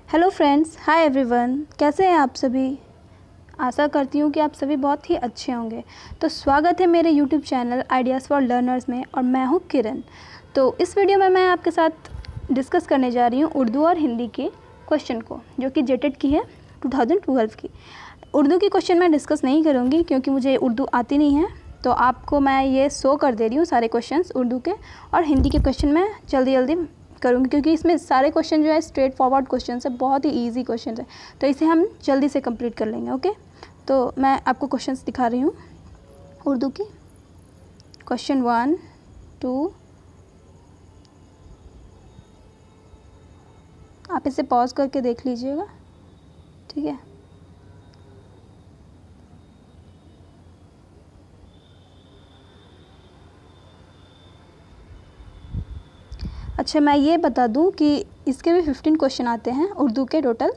Hello friends, hi everyone. कैसे हैं आप सभी? आशा करती हूँ कि आप सभी बहुत ही अच्छे होंगे। तो स्वागत है मेरे YouTube channel ideas for learners में, और मैं हूँ किरण। तो इस वीडियो में मैं आपके साथ डिस्कस करने जा रही हूँ उर्दू और हिंदी के क्वेश्चन को, जो कि जेटेड की है 2012 की। उर्दू की क्वेश्चन मैं डिस्कस नहीं करूँगी क्योंकि मुझे उर्दू आती नहीं है, तो आपको मैं ये शो कर दे रही हूँ सारे क्वेश्चंस उर्दू के। और हिंदी के क्वेश्चन मैं जल्दी जल्दी करूँगी क्योंकि इसमें सारे क्वेश्चन जो है स्ट्रेट फॉरवर्ड क्वेश्चन है, बहुत ही इजी क्वेश्चन है, तो इसे हम जल्दी से कंप्लीट कर लेंगे। ओके, तो मैं आपको क्वेश्चंस दिखा रही हूँ उर्दू की। क्वेश्चन 1, 2, आप इसे पॉज करके देख लीजिएगा, ठीक है। अच्छा, मैं ये बता दूं कि इसके भी 15 क्वेश्चन आते हैं उर्दू के टोटल,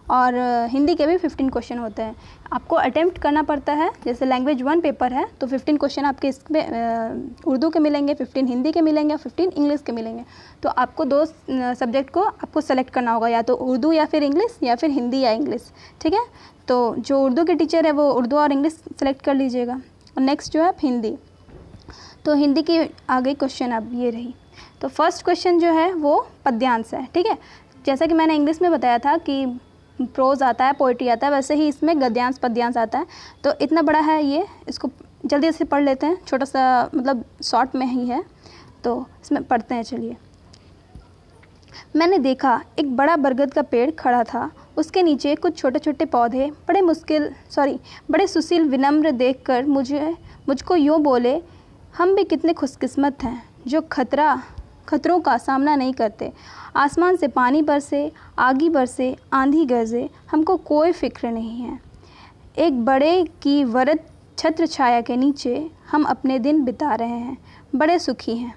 और हिंदी के भी 15 क्वेश्चन होते हैं। आपको अटेम्प्ट करना पड़ता है। जैसे लैंग्वेज 1 पेपर है तो 15 क्वेश्चन आपके इसमें उर्दू के मिलेंगे, 15 हिंदी के मिलेंगे और 15 इंग्लिश के मिलेंगे। तो आपको दो सब्जेक्ट को आपको सेलेक्ट करना होगा, या तो उर्दू या फिर इंग्लिश, या फिर हिंदी या इंग्लिश, ठीक है। तो जो उर्दू के टीचर है वो उर्दू और इंग्लिश सेलेक्ट कर लीजिएगा। और नेक्स्ट जो है हिंदी, तो हिंदी की आ गई क्वेश्चन अब ये रही। तो फर्स्ट क्वेश्चन जो है वो पद्यांश है, ठीक है। जैसा कि मैंने इंग्लिश में बताया था कि प्रोज आता है, पोइट्री आता है, वैसे ही इसमें गद्यांश पद्यांश आता है। तो इतना बड़ा है ये, इसको जल्दी से पढ़ लेते हैं। छोटा सा मतलब शॉर्ट में ही है, तो इसमें पढ़ते हैं। चलिए। मैंने देखा एक बड़ा बरगद का पेड़ खड़ा था, उसके नीचे कुछ छोटे छोटे पौधे बड़े सुशील विनम्र देखकर मुझको यूँ बोले, हम भी कितने खुशकिस्मत हैं जो खतरों का सामना नहीं करते। आसमान से पानी बरसे, आगी बरसे, आंधी गरजे, हमको कोई फिक्र नहीं है। एक बड़े की वरद छत्र छाया के नीचे हम अपने दिन बिता रहे हैं, बड़े सुखी हैं,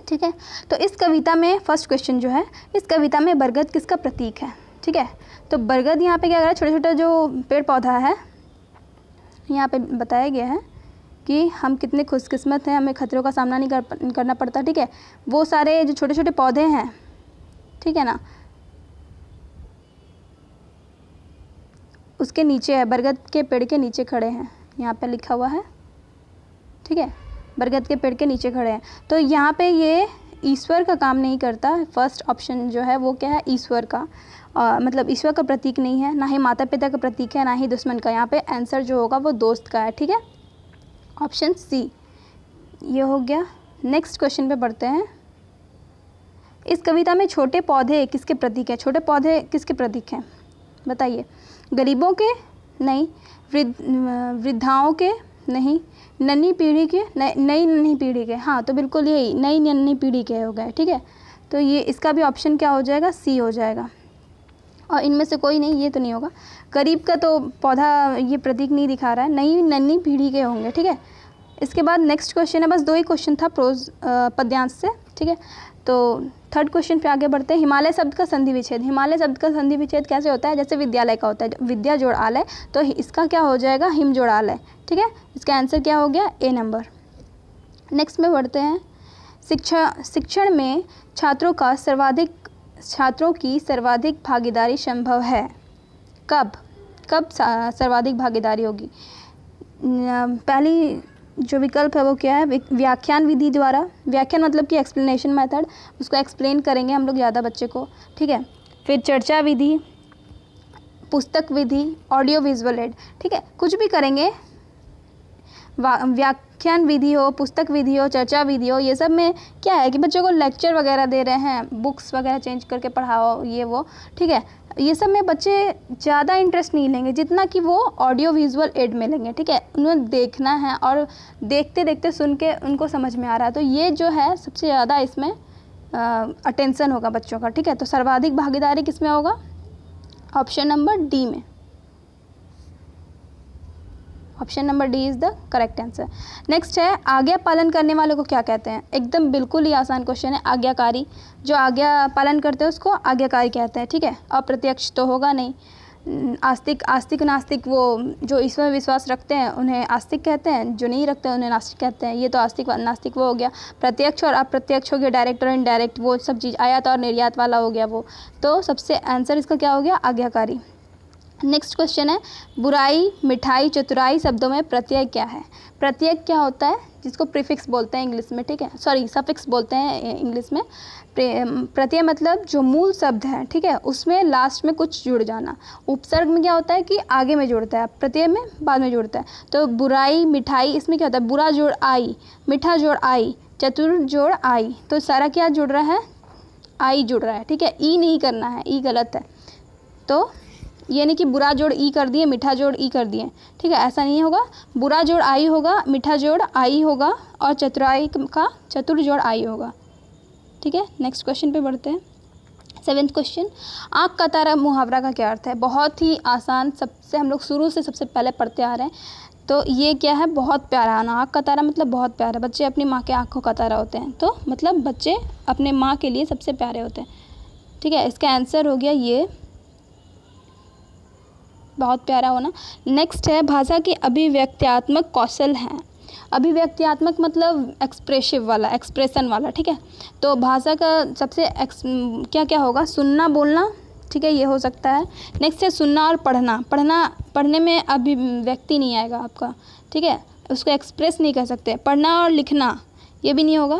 ठीक है। तो इस कविता में फर्स्ट क्वेश्चन जो है, इस कविता में बरगद किसका प्रतीक है, ठीक है। तो बरगद यहाँ पे क्या कर रहा है, छोटा छोटा जो पेड़ पौधा है यहाँ पे बताया गया है कि हम कितने खुशकिस्मत हैं, हमें खतरों का सामना नहीं करना पड़ता, ठीक है। वो सारे जो छोटे छोटे पौधे हैं, ठीक है ना, उसके नीचे है, बरगद के पेड़ के नीचे खड़े हैं, यहाँ पे लिखा हुआ है, ठीक है। बरगद के पेड़ के नीचे खड़े हैं, तो यहाँ पे ये ईश्वर का काम नहीं करता। फर्स्ट ऑप्शन जो है वो क्या है, ईश्वर का, मतलब ईश्वर का प्रतीक नहीं है, ना ही माता पिता का प्रतीक है, ना ही दुश्मन का। यहाँ पे आंसर जो होगा वो दोस्त का है, ठीक है। ऑप्शन सी ये हो गया। नेक्स्ट क्वेश्चन पे बढ़ते हैं। इस कविता में छोटे पौधे किसके प्रतीक हैं? छोटे पौधे किसके प्रतीक हैं बताइए? गरीबों के? नहीं। वृद्धाओं के? नहीं। नन्ही पीढ़ी के? नई नन्ही पीढ़ी के? हाँ, तो बिल्कुल यही नई नन्ही पीढ़ी के हो गए, ठीक है। तो ये इसका भी ऑप्शन क्या हो जाएगा, सी हो जाएगा। और इनमें से कोई नहीं, ये तो नहीं होगा। गरीब का तो पौधा ये प्रतीक नहीं दिखा रहा है, नई नन्ही पीढ़ी के होंगे, ठीक है। इसके बाद नेक्स्ट क्वेश्चन है, बस 2 ही क्वेश्चन था प्रोज पद्यांश से, ठीक है। तो थर्ड क्वेश्चन पे आगे बढ़ते हैं। हिमालय शब्द का संधि विच्छेद। हिमालय शब्द का संधि विच्छेद कैसे होता है? जैसे विद्यालय का होता है, विद्या जोड़ आलय, तो इसका क्या हो जाएगा, हिम जोड़ आलय, ठीक है। इसका आंसर क्या हो गया, ए नंबर। नेक्स्ट में बढ़ते हैं। शिक्षण में छात्रों की सर्वाधिक भागीदारी संभव है। कब सर्वाधिक भागीदारी होगी? पहली जो विकल्प है वो क्या है, व्याख्यान विधि द्वारा। व्याख्यान मतलब कि एक्सप्लेनेशन मेथड, उसको एक्सप्लेन करेंगे हम लोग ज़्यादा बच्चे को, ठीक है। फिर चर्चा विधि, पुस्तक विधि, ऑडियो विजुअल एड, ठीक है। कुछ भी करेंगे, व्याख्यान विधि हो, पुस्तक विधि हो, चर्चा विधि हो, ये सब में क्या है कि बच्चों को लेक्चर वगैरह दे रहे हैं, बुक्स वगैरह चेंज करके पढ़ाओ, ये वो, ठीक है। ये सब में बच्चे ज़्यादा इंटरेस्ट नहीं लेंगे जितना कि वो ऑडियो विजुअल एड में लेंगे, ठीक है। उन्हें देखना है और देखते देखते सुन के उनको समझ में आ रहा है, तो ये जो है सबसे ज़्यादा इसमें अटेंशन होगा बच्चों का, ठीक है। तो सर्वाधिक भागीदारी किस में होगा? ऑप्शन नंबर डी में। Option number D is the correct answer. Next है, आज्ञा पालन करने वालों को क्या कहते हैं? एकदम बिल्कुल ही आसान क्वेश्चन है। आज्ञाकारी, जो आज्ञा पालन करते हैं उसको आज्ञाकारी कहते हैं, ठीक है। अप्रत्यक्ष तो होगा नहीं। आस्तिक आस्तिक नास्तिक, वो जो ईश्वर में विश्वास रखते हैं उन्हें आस्तिक कहते हैं, जो नहीं रखते हैं उन्हें नास्तिक कहते हैं। ये तो आस्तिक नास्तिक वो हो गया। प्रत्यक्ष और अप्रत्यक्ष हो गया, डायरेक्ट और इनडायरेक्ट, वो सब चीज़। आयात और निर्यात वाला हो गया वो। तो सबसे आंसर इसका क्या हो गया? आज्ञाकारी। नेक्स्ट क्वेश्चन है, बुराई, मिठाई, चतुराई शब्दों में प्रत्यय क्या है? प्रत्यय क्या होता है? जिसको प्रीफिक्स बोलते हैं इंग्लिश में, ठीक है, सॉरी सफिक्स बोलते हैं इंग्लिश में। प्रत्यय मतलब जो मूल शब्द है, ठीक है, उसमें लास्ट में कुछ जुड़ जाना। उपसर्ग में क्या होता है कि आगे में जुड़ता है, प्रत्यय में बाद में जुड़ता है। तो बुराई, मिठाई, इसमें क्या होता है? बुरा जोड़ आई, मीठा जोड़ आई, चतुर जोड़ आई। तो सारा क्या जुड़ रहा है? आई जुड़ रहा है, ठीक है। ई नहीं करना है, ई गलत है। तो ये नहीं कि बुरा जोड़ ई कर दिए, मीठा जोड़ ई कर दिए, ठीक है, ऐसा नहीं होगा। बुरा जोड़ आई होगा, मीठा जोड़ आई होगा, और चतुराई का चतुर जोड़ आई होगा, ठीक है। नेक्स्ट क्वेश्चन पे बढ़ते हैं। 7th क्वेश्चन, आँख का तारा मुहावरा का क्या अर्थ है? बहुत ही आसान, सबसे हम लोग शुरू से सबसे पहले पढ़ते आ रहे हैं। तो ये क्या है? बहुत प्यारा। आँख का तारा मतलब बहुत प्यारा। बच्चे अपनी माँ के आँखों का तारा होते हैं, तो मतलब बच्चे अपने माँ के लिए सबसे प्यारे होते हैं, ठीक है। इसका आंसर हो गया ये, बहुत प्यारा होना। नेक्स्ट है, भाषा की अभिव्यक्त्यात्मक कौशल है। अभिव्यक्त्यात्मक मतलब एक्सप्रेसिव वाला, एक्सप्रेशन वाला, ठीक है। तो भाषा का सबसे क्या क्या होगा? सुनना, बोलना, ठीक है, ये हो सकता है। नेक्स्ट है सुनना और पढ़ना। पढ़ने में अभिव्यक्ति नहीं आएगा आपका, ठीक है, उसको एक्सप्रेस नहीं कर सकते। पढ़ना और लिखना, ये भी नहीं होगा।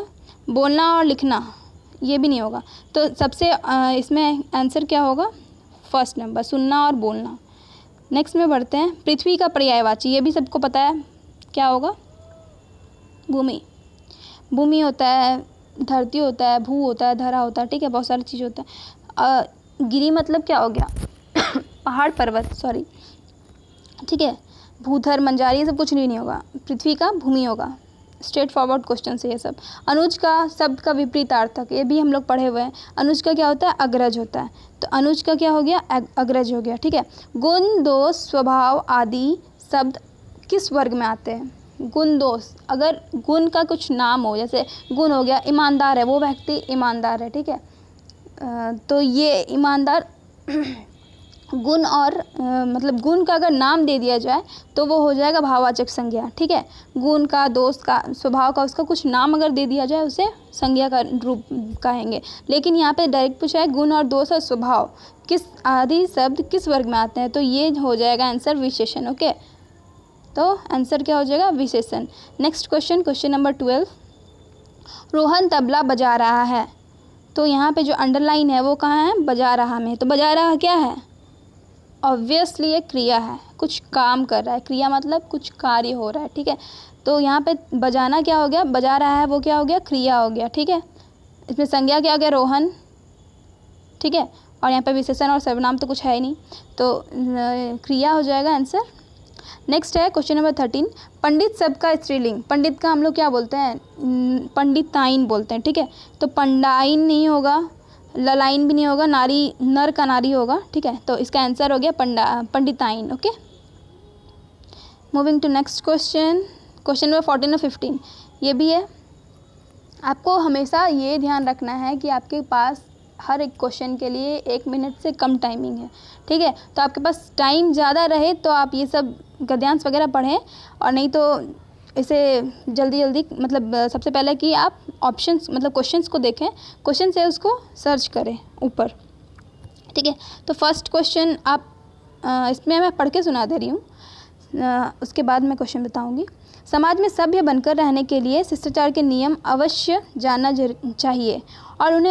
बोलना और लिखना, ये भी नहीं होगा। तो सबसे इसमें आंसर क्या होगा? फर्स्ट नंबर, सुनना और बोलना। नेक्स्ट में बढ़ते हैं, पृथ्वी का पर्यायवाची, ये भी सबको पता है, क्या होगा? भूमि। भूमि होता है, धरती होता है, भू होता है, धरा होता है, ठीक है, बहुत सारी चीज़ होता है। गिरी मतलब क्या हो गया? पहाड़, पर्वत, सॉरी, ठीक है। भूधर, मंजारी, ये सब कुछ नहीं होगा। पृथ्वी का भूमि होगा। स्ट्रेट फॉरवर्ड क्वेश्चन से ये सब। अनुज का शब्द का विपरीतार्थक, ये भी हम लोग पढ़े हुए हैं। अनुज का क्या होता है? अग्रज होता है। तो अनुज का क्या हो गया? अग्रज हो गया, ठीक है। गुण, दोष, स्वभाव आदि शब्द किस वर्ग में आते हैं? गुण, दोष, अगर गुण का कुछ नाम हो, जैसे गुण हो गया ईमानदार है, वो व्यक्ति ईमानदार है, ठीक है। तो ये ईमानदार गुण और मतलब गुण का अगर नाम दे दिया जाए तो वो हो जाएगा भाववाचक संज्ञा, ठीक है। गुण का, दोष का, स्वभाव का, उसका कुछ नाम अगर दे दिया जाए उसे संज्ञा का रूप कहेंगे। लेकिन यहाँ पे डायरेक्ट पूछा है गुण और दोष और स्वभाव किस आदि शब्द किस वर्ग में आते हैं, तो ये हो जाएगा आंसर विशेषण, ओके। तो आंसर क्या हो जाएगा? विशेषण। Next question, question number 12, Rohan tabla बजा रहा है। तो यहाँ पे जो अंडरलाइन है वो कहाँ है? बजा रहा में। तो बजा रहा क्या है? ऑब्वियसली ये क्रिया है, कुछ काम कर रहा है। क्रिया मतलब कुछ कार्य हो रहा है, ठीक है। तो यहाँ पे बजाना क्या हो गया? बजा रहा है, वो क्या हो गया? क्रिया हो गया, ठीक है। इसमें संज्ञा क्या हो गया? रोहन, ठीक है। और यहाँ पे विशेषण और सर्वनाम तो कुछ है ही नहीं, तो क्रिया हो जाएगा आंसर। नेक्स्ट है क्वेश्चन नंबर 13, पंडित शब्द का स्त्रीलिंग। पंडित का हम लोग क्या बोलते हैं? पंडिताइन बोलते हैं, ठीक है। तो पंडाइन नहीं होगा, ललाइन भी नहीं होगा, नारी, नर का नारी होगा, ठीक है। तो इसका आंसर हो गया पंडिताइन, okay. Moving to next question, question number 14 और 15, ये भी है। आपको हमेशा ये ध्यान रखना है कि आपके पास हर एक क्वेश्चन के लिए 1 मिनट से कम टाइमिंग है, ठीक है। तो आपके पास टाइम ज़्यादा रहे तो आप ये सब गद्यांश वगैरह पढ़ें, और नहीं तो इसे जल्दी जल्दी मतलब सबसे पहले कि आप ऑप्शंस मतलब क्वेश्चंस को देखें, क्वेश्चन से उसको सर्च करें ऊपर, ठीक है। तो फर्स्ट क्वेश्चन आप इसमें मैं पढ़ के सुना दे रही हूँ, उसके बाद मैं क्वेश्चन बताऊँगी। समाज में सभ्य बनकर रहने के लिए शिष्टाचार के नियम अवश्य जानना चाहिए और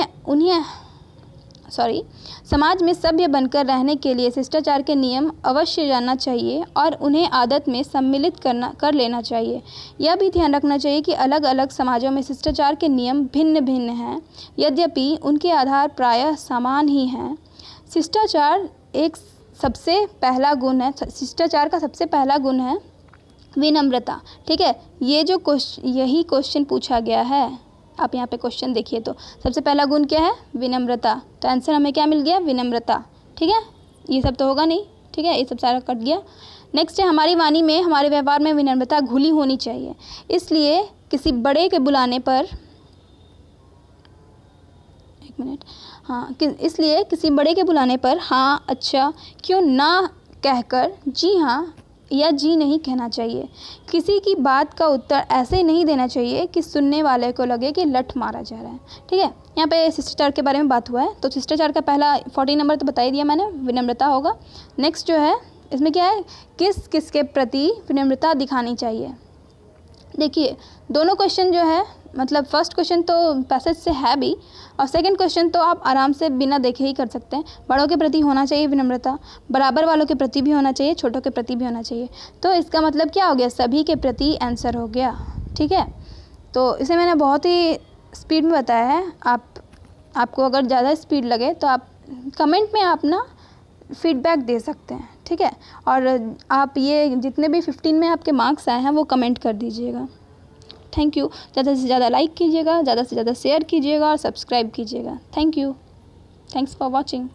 समाज में सभ्य बनकर रहने के लिए शिष्टाचार के नियम अवश्य जानना चाहिए और उन्हें आदत में सम्मिलित कर लेना चाहिए। यह भी ध्यान रखना चाहिए कि अलग अलग समाजों में शिष्टाचार के नियम भिन्न भिन्न हैं, यद्यपि उनके आधार प्रायः समान ही हैं। शिष्टाचार सबसे पहला गुण है, शिष्टाचार का सबसे पहला गुण है विनम्रता, ठीक है। यही क्वेश्चन पूछा गया है, आप यहाँ पे क्वेश्चन देखिए तो सबसे पहला गुण क्या है? विनम्रता। तो आंसर हमें क्या मिल गया? विनम्रता, ठीक है। ये सब तो होगा नहीं, ठीक है, ये सब सारा कट गया। नेक्स्ट है हमारी वाणी में, हमारे व्यवहार में विनम्रता घुली होनी चाहिए। इसलिए किसी बड़े के बुलाने पर हाँ इसलिए किसी बड़े के बुलाने पर हाँ अच्छा क्यों ना कहकर जी हाँ या जी नहीं कहना चाहिए। किसी की बात का उत्तर ऐसे नहीं देना चाहिए कि सुनने वाले को लगे कि लठ मारा जा रहा है। ठीक है, यहाँ पे शिष्टाचार के बारे में बात हुआ है, तो शिष्टाचार का पहला 14 नंबर तो बता ही दिया मैंने, विनम्रता होगा। नेक्स्ट जो है इसमें क्या है, किस किस के प्रति विनम्रता दिखानी चाहिए। देखिए दोनों क्वेश्चन जो है, मतलब फर्स्ट क्वेश्चन तो पैसेज से है भी, और सेकंड क्वेश्चन तो आप आराम से बिना देखे ही कर सकते हैं। बड़ों के प्रति होना चाहिए विनम्रता, बराबर वालों के प्रति भी होना चाहिए, छोटों के प्रति भी होना चाहिए। तो इसका मतलब क्या हो गया, सभी के प्रति आंसर हो गया। ठीक है, तो इसे मैंने बहुत ही स्पीड में बताया है। आपको अगर ज़्यादा स्पीड लगे तो आप कमेंट में आप ना फीडबैक दे सकते हैं। ठीक है, और आप ये जितने भी 15 में आपके मार्क्स आए हैं वो कमेंट कर दीजिएगा। Thank you. ज़्यादा से ज़्यादा लाइक कीजिएगा, ज़्यादा से ज़्यादा शेयर कीजिएगा और सब्सक्राइब कीजिएगा। Thank you. Thanks for watching.